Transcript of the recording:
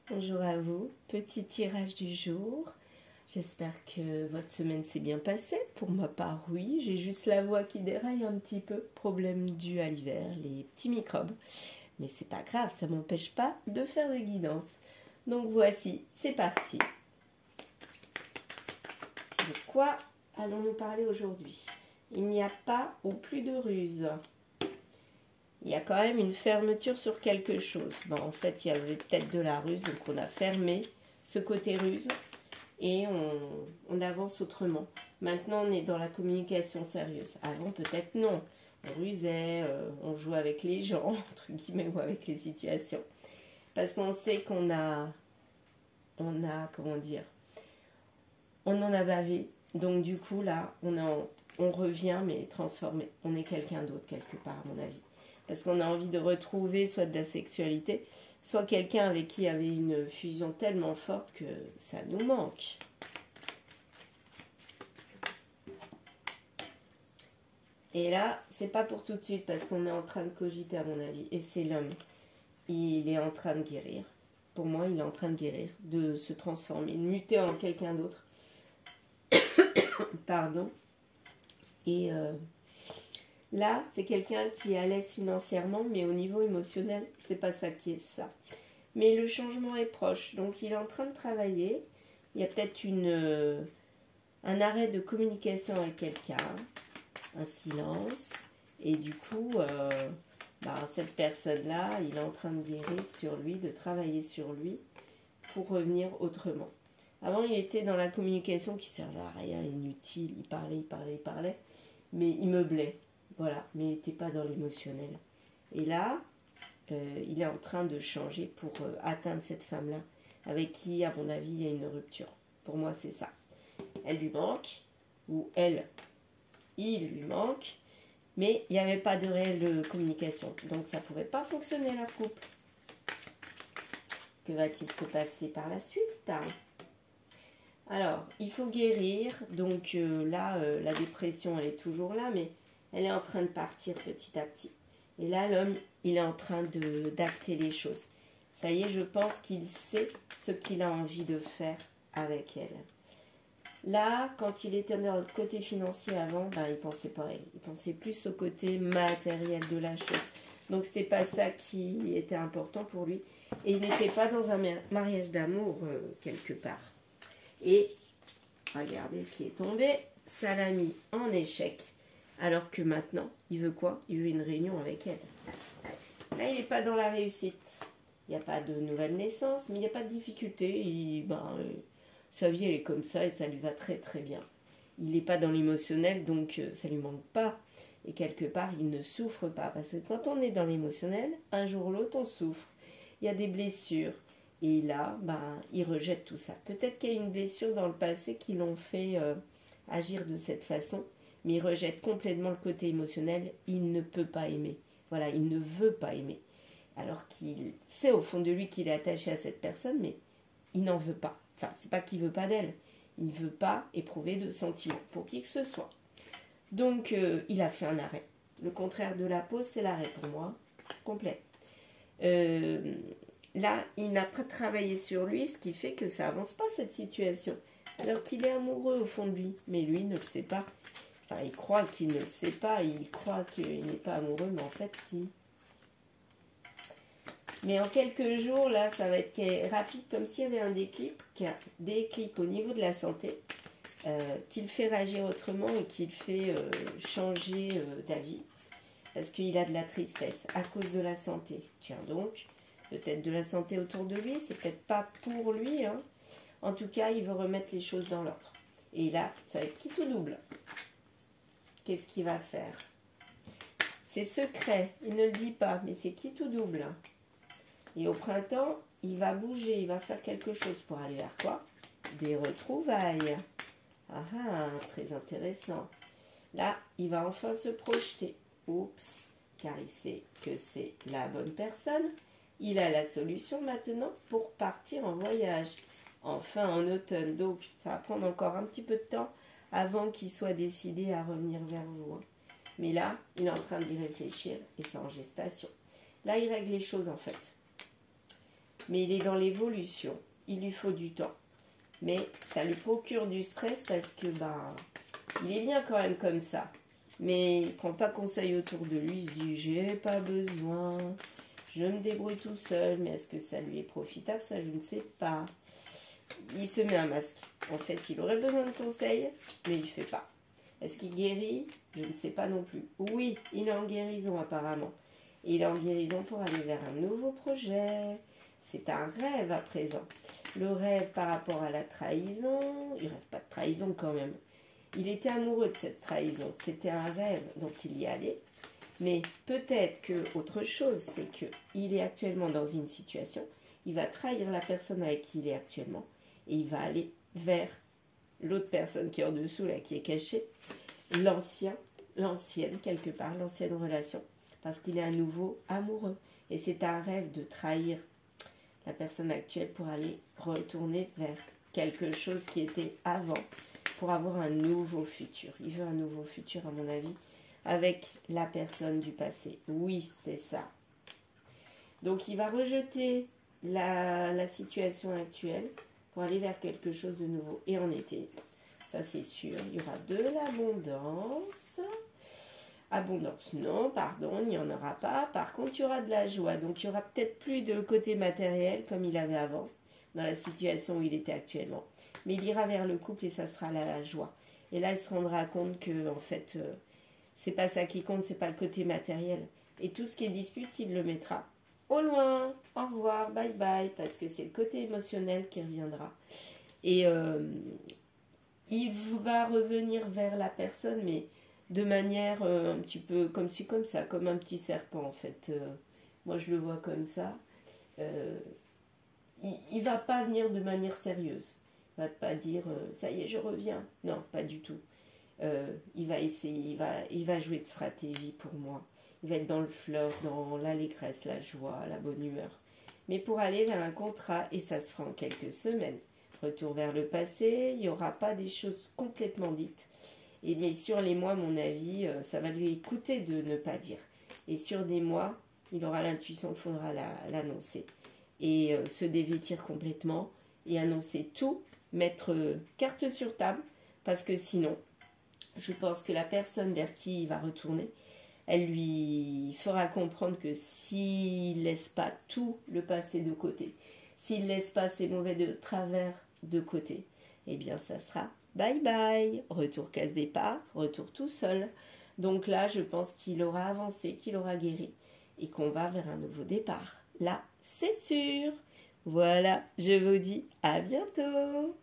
Bonjour à vous, petit tirage du jour. J'espère que votre semaine s'est bien passée. Pour ma part, oui, j'ai juste la voix qui déraille un petit peu. Problème dû à l'hiver, les petits microbes. Mais c'est pas grave, ça m'empêche pas de faire des guidances. Donc voici, c'est parti. De quoi allons-nous parler aujourd'hui? Il n'y a pas ou plus de ruse. Il y a quand même une fermeture sur quelque chose. Bon, en fait, il y avait peut-être de la ruse, donc on a fermé ce côté ruse et on avance autrement. Maintenant, on est dans la communication sérieuse. Avant, peut-être non. On rusait, on jouait avec les gens, entre guillemets, ou avec les situations. Parce qu'on sait qu'on comment dire, on en a bavé. Donc, du coup, là, on revient, mais transformé. On est quelqu'un d'autre, quelque part, à mon avis. Parce qu'on a envie de retrouver soit de la sexualité, soit quelqu'un avec qui il y avait une fusion tellement forte que ça nous manque. Et là, c'est pas pour tout de suite parce qu'on est en train de cogiter à mon avis. Et c'est l'homme. Il est en train de guérir. Pour moi, il est en train de guérir, de se transformer, de muter en quelqu'un d'autre. Pardon. Et là, c'est quelqu'un qui est à l'aise financièrement, mais au niveau émotionnel, c'est pas ça qui est ça. Mais le changement est proche, donc il est en train de travailler. Il y a peut-être un arrêt de communication avec quelqu'un, un silence, et du coup, cette personne-là, il est en train de guérir sur lui, de travailler sur lui pour revenir autrement. Avant, il était dans la communication qui servait à rien, inutile, il parlait, mais il meublait. Voilà, mais il n'était pas dans l'émotionnel. Et là, il est en train de changer pour atteindre cette femme-là, avec qui, à mon avis, il y a une rupture. Pour moi, c'est ça. Elle lui manque, ou il lui manque, mais il n'y avait pas de réelle communication. Donc, ça ne pouvait pas fonctionner, leur couple. Que va-t-il se passer par la suite? Alors, il faut guérir. Donc là, la dépression, elle est toujours là, mais elle est en train de partir petit à petit. Et là, l'homme, il est en train d'acter les choses. Ça y est, je pense qu'il sait ce qu'il a envie de faire avec elle. Là, quand il était dans le côté financier avant, il pensait pareil. Il pensait plus au côté matériel de la chose. Donc, c'est pas ça qui était important pour lui. Et il n'était pas dans un mariage d'amour quelque part. Et regardez ce qui est tombé. Ça l'a mis en échec. Alors que maintenant, il veut quoi? Il veut une réunion avec elle. Là, il n'est pas dans la réussite. Il n'y a pas de nouvelle naissance, mais il n'y a pas de difficulté. Sa vie, elle est comme ça et ça lui va très très bien. Il n'est pas dans l'émotionnel, donc ça ne lui manque pas. Et quelque part, il ne souffre pas. Parce que quand on est dans l'émotionnel, un jour ou l'autre, on souffre. Il y a des blessures. Et là, il rejette tout ça. Peut-être qu'il y a une blessure dans le passé qui l'ont fait agir de cette façon. Mais il rejette complètement le côté émotionnel. Il ne peut pas aimer. Voilà, il ne veut pas aimer. Alors qu'il sait au fond de lui qu'il est attaché à cette personne, mais il n'en veut pas. Enfin, c'est pas qu'il veut pas d'elle. Il ne veut pas éprouver de sentiments pour qui que ce soit. Donc, il a fait un arrêt. Le contraire de la pause, c'est l'arrêt pour moi. Complet. Là, il n'a pas travaillé sur lui, ce qui fait que ça avance pas cette situation. Alors qu'il est amoureux au fond de lui, mais lui ne le sait pas. Enfin, il croit qu'il ne le sait pas, il croit qu'il n'est pas amoureux, mais en fait, si. Mais en quelques jours, là, ça va être rapide, comme s'il y avait un déclic au niveau de la santé, qu'il fait réagir autrement et qu'il fait changer d'avis. Parce qu'il a de la tristesse à cause de la santé. Tiens donc, peut-être de la santé autour de lui, c'est peut-être pas pour lui. Hein. En tout cas, il veut remettre les choses dans l'ordre. Et là, ça va être qui tout double. Qu'est-ce qu'il va faire? C'est secret, il ne le dit pas, mais c'est qui tout double. Et au printemps, il va bouger, il va faire quelque chose pour aller vers quoi? Des retrouvailles. Ah ah, très intéressant. Là, il va enfin se projeter. Oups, car il sait que c'est la bonne personne. Il a la solution maintenant pour partir en voyage. Enfin, en automne. Donc, ça va prendre encore un petit peu de temps avant qu'il soit décidé à revenir vers vous. Hein. Mais là, il est en train d'y réfléchir et c'est en gestation. Là, il règle les choses en fait. mais il est dans l'évolution. Il lui faut du temps. Mais ça lui procure du stress parce que, il est bien quand même comme ça. Mais il ne prend pas conseil autour de lui. Il se dit, j'ai pas besoin, je me débrouille tout seul. Mais est-ce que ça lui est profitable? Ça, je ne sais pas. Il se met un masque. En fait, il aurait besoin de conseils, mais il ne fait pas. Est-ce qu'il guérit? Je ne sais pas non plus. Oui, il est en guérison apparemment. Et il est en guérison pour aller vers un nouveau projet. C'est un rêve à présent. Le rêve par rapport à la trahison, il rêve pas de trahison quand même. Il était amoureux de cette trahison. C'était un rêve, donc il y allait. Mais peut-être que autre chose, c'est qu'il est actuellement dans une situation. Il va trahir la personne avec qui il est actuellement. Et il va aller vers l'autre personne qui est en dessous, là, qui est cachée. L'ancienne, quelque part, l'ancienne relation. Parce qu'il est à nouveau amoureux. Et c'est un rêve de trahir la personne actuelle pour aller retourner vers quelque chose qui était avant, pour avoir un nouveau futur. Il veut un nouveau futur, à mon avis, avec la personne du passé. Oui, c'est ça. Donc, il va rejeter la situation actuelle pour aller vers quelque chose de nouveau. Et en été, ça c'est sûr, il y aura de l'abondance. Abondance, non, pardon, il n'y en aura pas. Par contre, il y aura de la joie. Donc, il y aura peut-être plus de côté matériel comme il avait avant, dans la situation où il était actuellement. Mais il ira vers le couple et ça sera la joie. Et là, il se rendra compte que, en fait, c'est pas ça qui compte, c'est pas le côté matériel. Et tout ce qui est dispute, il le mettra au loin. Au revoir, bye bye, parce que c'est le côté émotionnel qui reviendra. Et il va revenir vers la personne, mais de manière un petit peu comme ci, comme ça, comme un petit serpent en fait. Moi je le vois comme ça. Il va pas venir de manière sérieuse. Il va pas dire ça y est je reviens. Non, pas du tout. Il va essayer, il va jouer de stratégie pour moi. Il va être dans le flirt, dans l'allégresse, la joie, la bonne humeur. Mais pour aller vers un contrat, et ça se fera en quelques semaines. Retour vers le passé, il n'y aura pas des choses complètement dites. Mais sur les mois, à mon avis, ça va lui coûter de ne pas dire. Et sur des mois, il aura l'intuition qu'il faudra l'annoncer. Et se dévêtir complètement et annoncer tout, mettre carte sur table. Parce que sinon, je pense que la personne vers qui il va retourner, elle lui fera comprendre que s'il ne laisse pas tout le passé de côté, s'il ne laisse pas ses mauvais de travers de côté, eh bien ça sera bye bye, retour case départ, retour tout seul. Donc là, je pense qu'il aura avancé, qu'il aura guéri et qu'on va vers un nouveau départ. Là, c'est sûr. Voilà, je vous dis à bientôt.